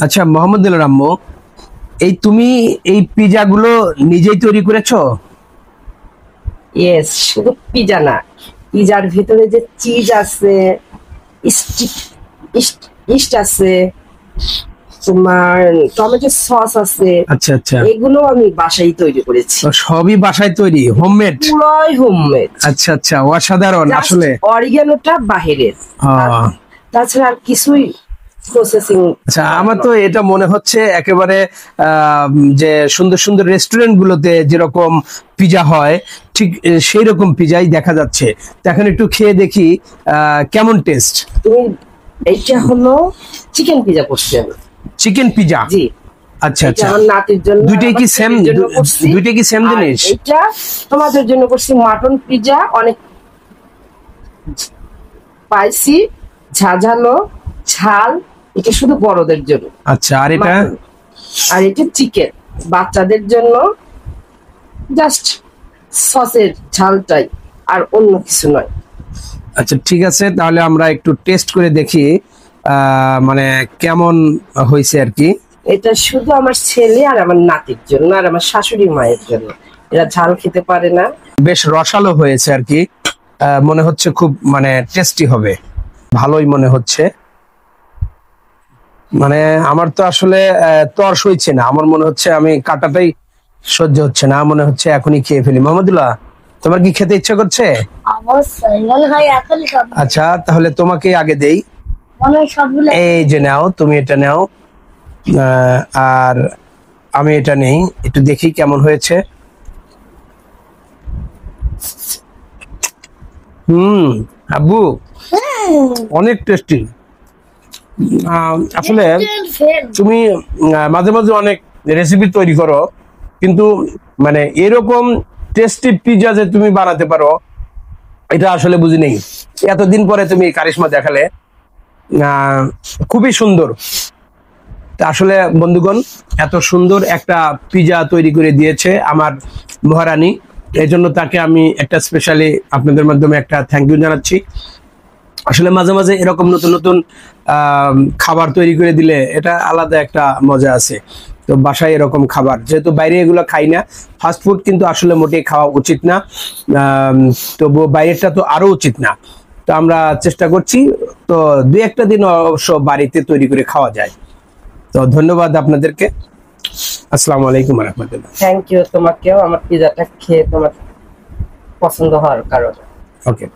আচ্ছা মোহাম্মদুল রাম্মু, এই তুমি এই পিজা গুলো নিজেই তৈরি করেছো? ইয়েস, শুধু পিজা না, পিজার ভিতরে যে চিজ আছে, ইস্ট আছে, তোমার টমেটো সস আছে, আচ্ছা আচ্ছা, এগুলো আমি বাসায় তৈরি করেছি। তো সবই বাসায় তৈরি, হোমমেড? পুরোই হোমমেড। আচ্ছা আচ্ছা, অসাধারণ আসলে। অরিগানোটা বাহিরের, আহ, তাছাড়া আর কিছুই প্রসেসিং। আচ্ছা, আমার তো এটা মনে হচ্ছে একেবারে যে সুন্দর সুন্দর রেস্টুরেন্ট গুলোতে যেরকম পিজা হয় ঠিক সেই রকম পিজাই দেখা যাচ্ছে। তো এখন একটু খেয়ে দেখি কেমন টেস্ট। তুমি, এইটা হলো চিকেন পিজা করছি আমি। Chicken pizza? জি। আচ্ছা এটা আচ্ছা, আমার নাতির জন্য, দুইটাই কি সেম? আমার ছেলের জন্য করছি। দুইটাই কি সেম আর জিনিস? এটা তোমাদের জন্য করছি মাটন পিজা, অনেক স্পাইসি, ঝাঝালো, ঝাল। এটা শুধু বড়দের জন্য। আচ্ছা, আর এটা? মাটন। আর এটা চিকেন, বাচ্চাদের জন্য জাস্ট সসের ঝালটাই, আর অন্য কিছু নয়। আচ্ছা ঠিক আছে, তাহলে আমরা একটু টেস্ট করে দেখি মানে কেমন হয়েছে আর কি। এটা শুধু আমার ছেলে আর আমার নাতির জন্য, আর আমার শাশুড়ি মায়ের জন্য। এরা ঝাল খেতে পারে না। বেশ রসালো হয়েছে আর কি, মনে হচ্ছে খুব মানে টেস্টি হবে, ভালোই মনে হচ্ছে। মানে আমার তো আসলে তর সইছে না, আমার মনে হচ্ছে আমি কাটাটাই সহ্য হচ্ছে না, মনে হচ্ছে এখনই খেয়ে ফেলি। মোহাম্মদুল্লাহ, তোমার কি খেতে ইচ্ছা করছে? অবশ্যই মনে হয় এখন সব আচ্ছা তাহলে তোমাকে আগে দেই। মনে হয় সবগুলো এই যে নাও, তুমি এটা নাও, আর আমি এটা নেই, একটু দেখি কেমন হয়েছে। আব্বু, অনেক টেস্টি। আসলে তুমি মাঝে মাঝে অনেক রেসিপি তৈরি করো, কিন্তু মানে এরকম টেস্টি পিৎজা যে তুমি বানাতে পারো এটা আসলে বুঝি নেই। এতদিন পরে তুমি কারিশমা দেখালে, খুবই সুন্দর। তা আসলে বন্ধুগণ, এত সুন্দর একটা পিৎজা তৈরি করে দিয়েছে আমার মহারানী, এই জন্য তাকে আমি একটা স্পেশালি আপনাদের মাধ্যমে একটা থ্যাংক ইউ জানাচ্ছি। আসলে মাঝে মাঝে এরকম নতুন নতুন খাবার তৈরি করে দিলে এটা আলাদা একটা মজা আছে। তো বাসায় এরকম খাবার, যেহেতু বাইরে এগুলো খাই না, ফাস্ট ফুড কিন্তু আসলে মোটেই খাওয়া উচিত না, তবুও বাইরেরটা তো আরো উচিত না। তো আমরা চেষ্টা করছি, তো দুই একটা দিন অবশ্য বাড়িতে তৈরি করে খাওয়া যায়। তো ধন্যবাদ আপনাদেরকে। আসসালামু আলাইকুম ওয়া রাহমাতুল্লাহ। থ্যাংক ইউ তোমাকেও আমার পিজাটা খেয়ে তোমার পছন্দ হওয়ার কারণে। ওকে।